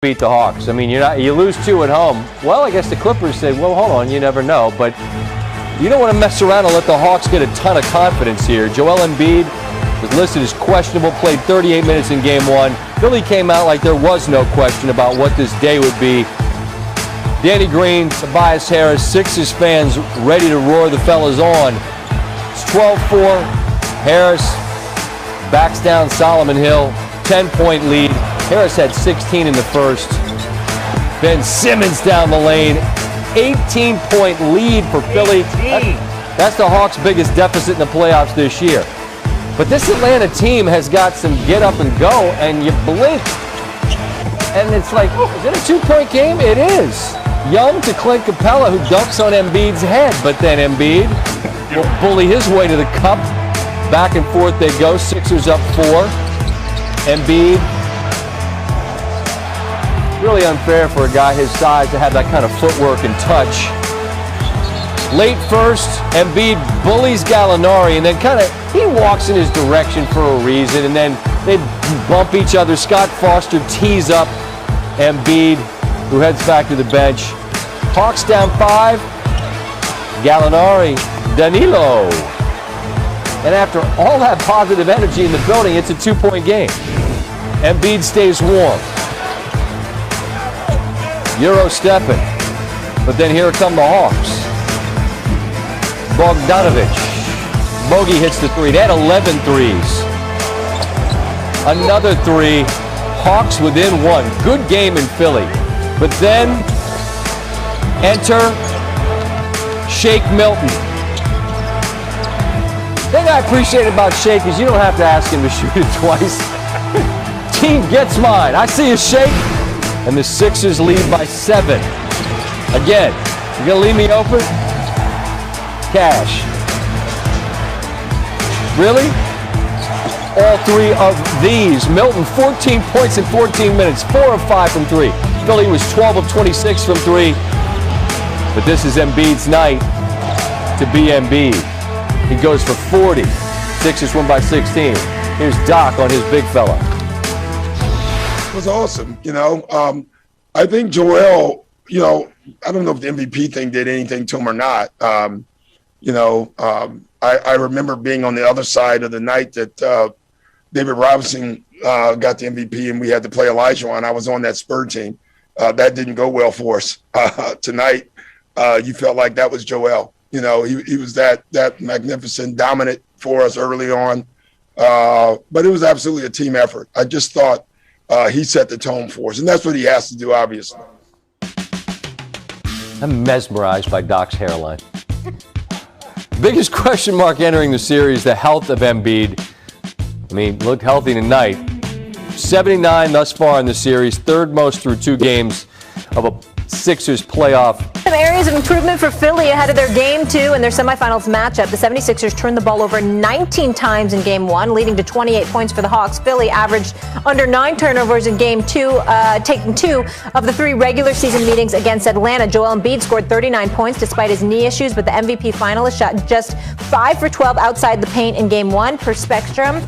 beat the Hawks. I mean, you lose 2 at home. Well, I guess the Clippers said, well, hold on, you never know. But you don't want to mess around and let the Hawks get a ton of confidence here. Joel Embiid was listed as questionable, played 38 minutes in Game 1. Philly came out like there was no question about what this day would be. Danny Green, Tobias Harris, Sixers fans ready to roar the fellas on. It's 12-4. Harris backs down Solomon Hill. 10-point lead. Harris had 16 in the first. Ben Simmons down the lane. 18-point lead for Philly. That's the Hawks' biggest deficit in the playoffs this year. But this Atlanta team has got some get up and go, and you blink. And it's like, is it a 2-point game? It is. Young to Clint Capella, who dunks on Embiid's head. But then Embiid will bully his way to the cup. Back and forth they go. Sixers up 4. Embiid. Really unfair for a guy his size to have that kind of footwork and touch. Late first, Embiid bullies Gallinari, and then he walks in his direction for a reason, and then they bump each other. Scott Foster tees up Embiid, who heads back to the bench. Hawks down 5. Gallinari, Danilo. And after all that positive energy in the building, it's a 2-point game. Embiid stays warm. Euro stepping. But then here come the Hawks. Bogdanovic. Bogey hits the 3. They had 11 threes. Another 3. Hawks within 1. Good game in Philly. But then enter Shake Milton. The thing I appreciate about Shake is you don't have to ask him to shoot it twice. Team gets mine. I see a shake. And the Sixers lead by 7. Again, you gonna leave me open? Cash. Really? All 3 of these. Milton, 14 points in 14 minutes. 4 of 5 from 3. Philly was 12 of 26 from 3. But this is Embiid's night to be Embiid. He goes for 40. Sixers win by 16. Here's Doc on his big fella. It was awesome. I think Joel, I don't know if the MVP thing did anything to him or not. I remember being on the other side of the night that David Robinson got the MVP and we had to play Elijah on. I was on that Spur team. That didn't go well for us. Tonight, you felt like that was Joel. He was that magnificent, dominant for us early on. But it was absolutely a team effort. I just thought he set the tone for us, and that's what he has to do, obviously. I'm mesmerized by Doc's hairline. Biggest question mark entering the series, the health of Embiid. I mean, looked healthy tonight. 79 thus far in the series, 3rd most through 2 games of a Sixers playoff. Some areas of improvement for Philly ahead of their Game 2 and their semifinals matchup. The 76ers turned the ball over 19 times in Game 1, leading to 28 points for the Hawks. Philly averaged under 9 turnovers in Game 2, taking 2 of the 3 regular season meetings against Atlanta. Joel Embiid scored 39 points despite his knee issues, but the MVP finalist shot just 5 for 12 outside the paint in Game 1 per Spectrum.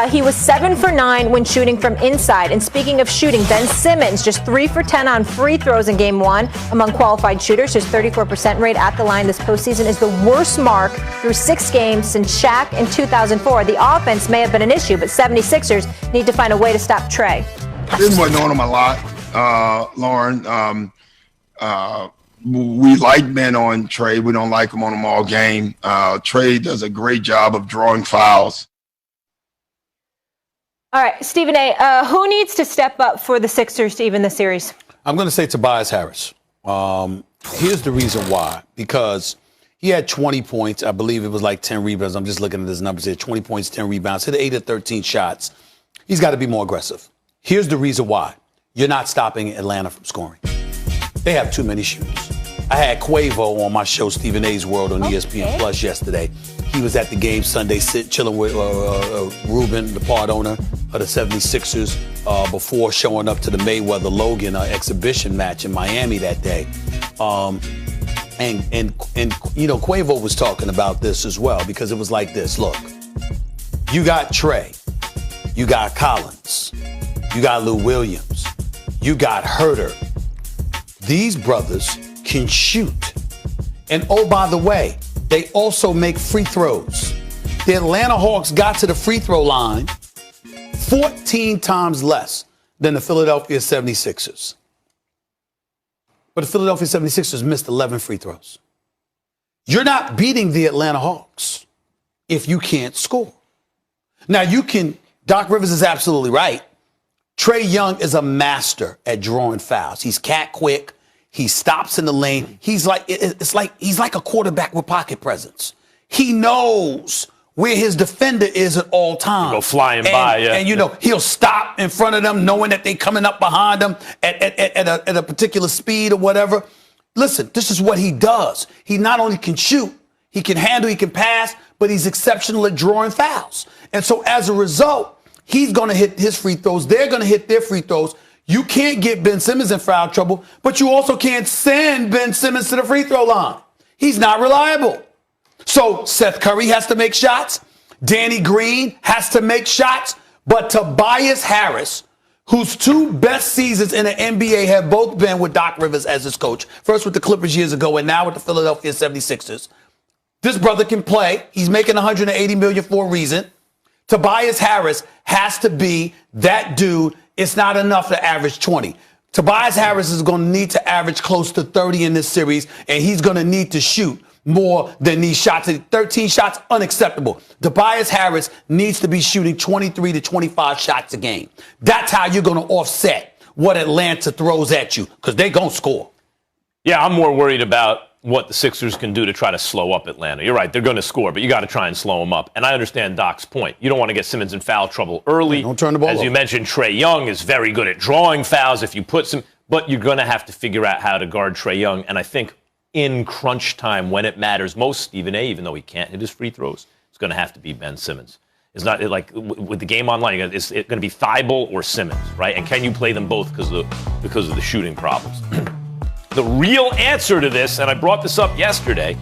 He was 7 for 9 when shooting from inside. And speaking of shooting, Ben Simmons just 3 for 10 on free throws in Game 1 among qualified shooters. His 34% rate at the line this postseason is the worst mark through 6 games since Shaq in 2004. The offense may have been an issue, but 76ers need to find a way to stop Trey. Didn't want to know him a lot, Lauren. We like Ben on Trey. We don't like him on him all game. Trey does a great job of drawing fouls. All right, Stephen A., who needs to step up for the Sixers to even the series? I'm going to say Tobias Harris. Here's the reason why. Because he had 20 points. I believe it was like 10 rebounds. I'm just looking at his numbers here. 20 points, 10 rebounds. Hit 8 of 13 shots. He's got to be more aggressive. Here's the reason why. You're not stopping Atlanta from scoring. They have too many shooters. I had Quavo on my show, Stephen A's World, on ESPN Plus yesterday. He was at the game Sunday, chilling with Ruben, the part owner of the 76ers, before showing up to the Mayweather-Logan exhibition match in Miami that day. And Quavo was talking about this as well, because it was like this. Look, you got Trey, you got Collins, you got Lou Williams, You got Herter. These brothers can shoot. And oh, by the way, they also make free throws. The Atlanta Hawks got to the free throw line 14 times less than the Philadelphia 76ers. But the Philadelphia 76ers missed 11 free throws. You're not beating the Atlanta Hawks if you can't score. Now, Doc Rivers is absolutely right. Trae Young is a master at drawing fouls. He's cat quick. He stops in the lane. He's like a quarterback with pocket presence. He knows where his defender is at all times. Go flying by, yeah. And, he'll stop in front of them knowing that they're coming up behind him at a particular speed or whatever. Listen, this is what he does. He not only can shoot, he can handle, he can pass, but he's exceptional at drawing fouls. And so as a result, he's going to hit his free throws. They're going to hit their free throws. You can't get Ben Simmons in foul trouble, but you also can't send Ben Simmons to the free throw line. He's not reliable. So Seth Curry has to make shots. Danny Green has to make shots. But Tobias Harris, whose two best seasons in the NBA have both been with Doc Rivers as his coach, first with the Clippers years ago and now with the Philadelphia 76ers, this brother can play. He's making $180 million for a reason. Tobias Harris has to be that dude. It's not enough to average 20. Tobias Harris is going to need to average close to 30 in this series, and he's going to need to shoot more than these shots. 13 shots, unacceptable. Tobias Harris needs to be shooting 23 to 25 shots a game. That's how you're going to offset what Atlanta throws at you, because they're going to score. Yeah, I'm more worried about what the Sixers can do to try to slow up Atlanta. You're right, they're going to score, but you got to try and slow them up. And I understand Doc's point. You don't want to get Simmons in foul trouble early. Don't turn the ball over. You mentioned, Trae Young is very good at drawing fouls if you put some, but you're going to have to figure out how to guard Trae Young. And I think in crunch time, when it matters most, Stephen A., even though he can't hit his free throws, it's going to have to be Ben Simmons. It's not like with the game online, it's going to be Thibault or Simmons, right? And can you play them both because of the shooting problems? The real answer to this, and I brought this up yesterday,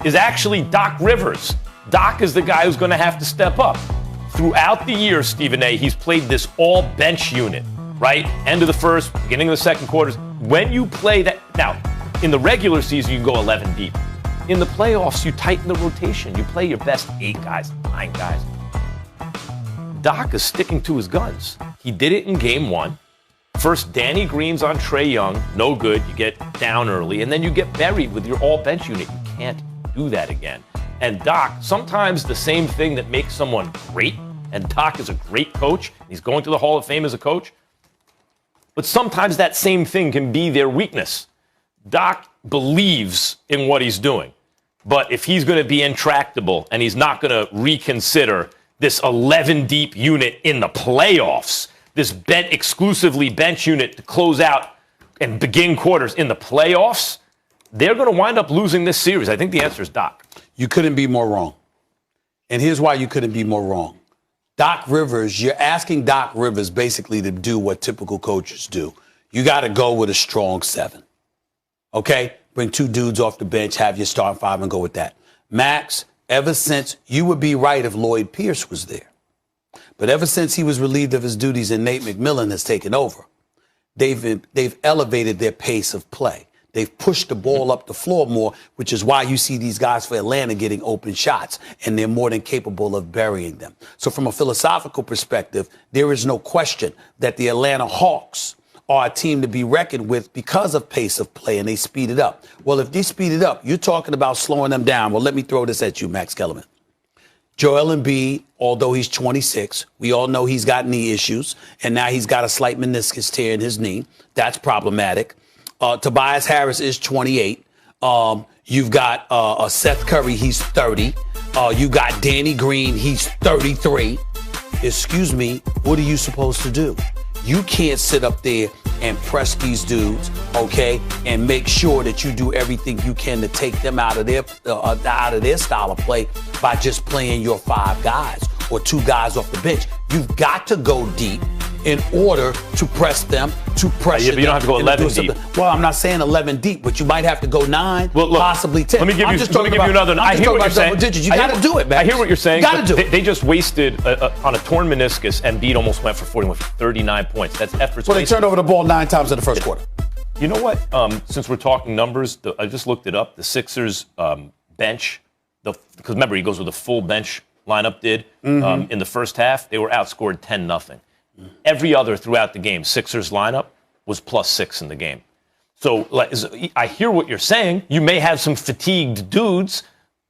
is actually Doc Rivers. Doc is the guy who's going to have to step up. Throughout the year, Stephen A., he's played this all-bench unit, right? End of the first, beginning of the second quarters. When you play that, now, in the regular season, you can go 11 deep. In the playoffs, you tighten the rotation. You play your best 8 guys, 9 guys. Doc is sticking to his guns. He did it in game 1. First, Danny Green's on Trae Young. No good. You get down early. And then you get buried with your all-bench unit. You can't do that again. And Doc, sometimes the same thing that makes someone great, and Doc is a great coach, he's going to the Hall of Fame as a coach, but sometimes that same thing can be their weakness. Doc believes in what he's doing. But if he's going to be intractable and he's not going to reconsider this 11-deep unit in the playoffs, this exclusively bench unit to close out and begin quarters in the playoffs, they're going to wind up losing this series. I think the answer is Doc. You couldn't be more wrong. And here's why you couldn't be more wrong. Doc Rivers, you're asking Doc Rivers basically to do what typical coaches do. You got to go with a strong 7. Okay? Bring 2 dudes off the bench, have your starting 5, and go with that. Max, ever since, you would be right if Lloyd Pierce was there. But ever since he was relieved of his duties and Nate McMillan has taken over, they've elevated their pace of play. They've pushed the ball up the floor more, which is why you see these guys for Atlanta getting open shots, and they're more than capable of burying them. So from a philosophical perspective, there is no question that the Atlanta Hawks are a team to be reckoned with because of pace of play, and they speed it up. Well, if they speed it up, you're talking about slowing them down. Well, let me throw this at you, Max Kellerman. Joel Embiid, although he's 26, we all know he's got knee issues, and now he's got a slight meniscus tear in his knee. That's problematic. Tobias Harris is 28. You've got Seth Curry, he's 30. You got Danny Green, he's 33. Excuse me, what are you supposed to do? You can't sit up there and press these dudes, okay, and make sure that you do everything you can to take them out of their style of play by just playing your 5 guys or 2 guys off the bench. You've got to go deep in order to press them, to pressure Yeah, but you don't have to go 11 deep. Well, I'm not saying 11 deep, but you might have to go 9, Well, look, possibly 10. Let me give you another. I hear what you're saying. You got to do it, man. I hear what you're saying. You got to do it. They just wasted on a torn meniscus. Embiid almost went for 39 points. That's efforts. Well, they turned over the ball 9 times in the first quarter. You know what? Since we're talking numbers, I just looked it up. The Sixers bench, because remember he goes with a full bench lineup. In the first half, they were outscored 10-0. Every other throughout the game, Sixers lineup was +6 in the game. So I hear what you're saying. You may have some fatigued dudes,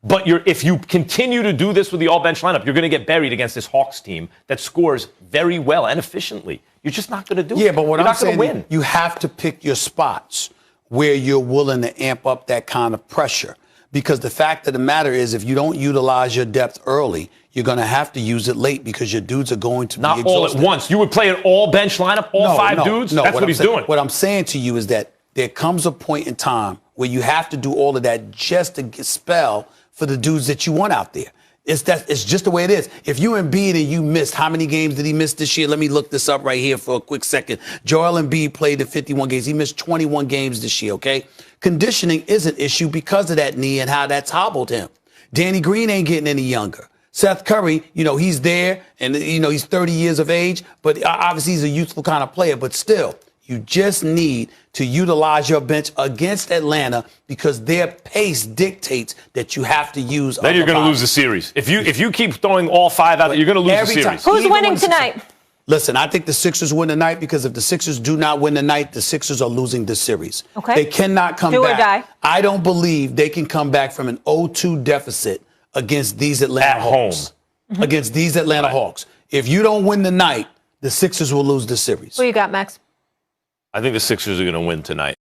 but if you continue to do this with the all-bench lineup, you're going to get buried against this Hawks team that scores very well and efficiently. You're just not going to do it. Yeah, but what you're I'm not going to saying, win. You have to pick your spots where you're willing to amp up that kind of pressure. Because the fact of the matter is, if you don't utilize your depth early, you're going to have to use it late because your dudes are going to be exhausted. Not all at once. You would play an all-bench lineup, five dudes? No, that's what he's doing. What I'm saying to you is that there comes a point in time where you have to do all of that just to spell for the dudes that you want out there. It's just the way it is. If you Embiid and you missed, how many games did he miss this year? Let me look this up right here for a quick second. Joel Embiid played in 51 games. He missed 21 games this year, okay? Conditioning is an issue because of that knee and how that's hobbled him. Danny Green ain't getting any younger. Seth Curry, he's there and, he's 30 years of age, but obviously he's a youthful kind of player, but still, you just need to utilize your bench against Atlanta because their pace dictates that you have to use. Then you're going to lose the series. If you keep throwing all 5 out, you're going to lose the series. Who's winning tonight? Listen, I think the Sixers win tonight because if the Sixers do not win tonight, the Sixers are losing the series. Okay. They cannot come Do or back. die. I don't believe they can come back from an 0-2 deficit against these Atlanta Hawks. Home. Against these Atlanta Hawks. If you don't win tonight, the Sixers will lose the series. Who you got, Max? I think the Sixers are going to win tonight.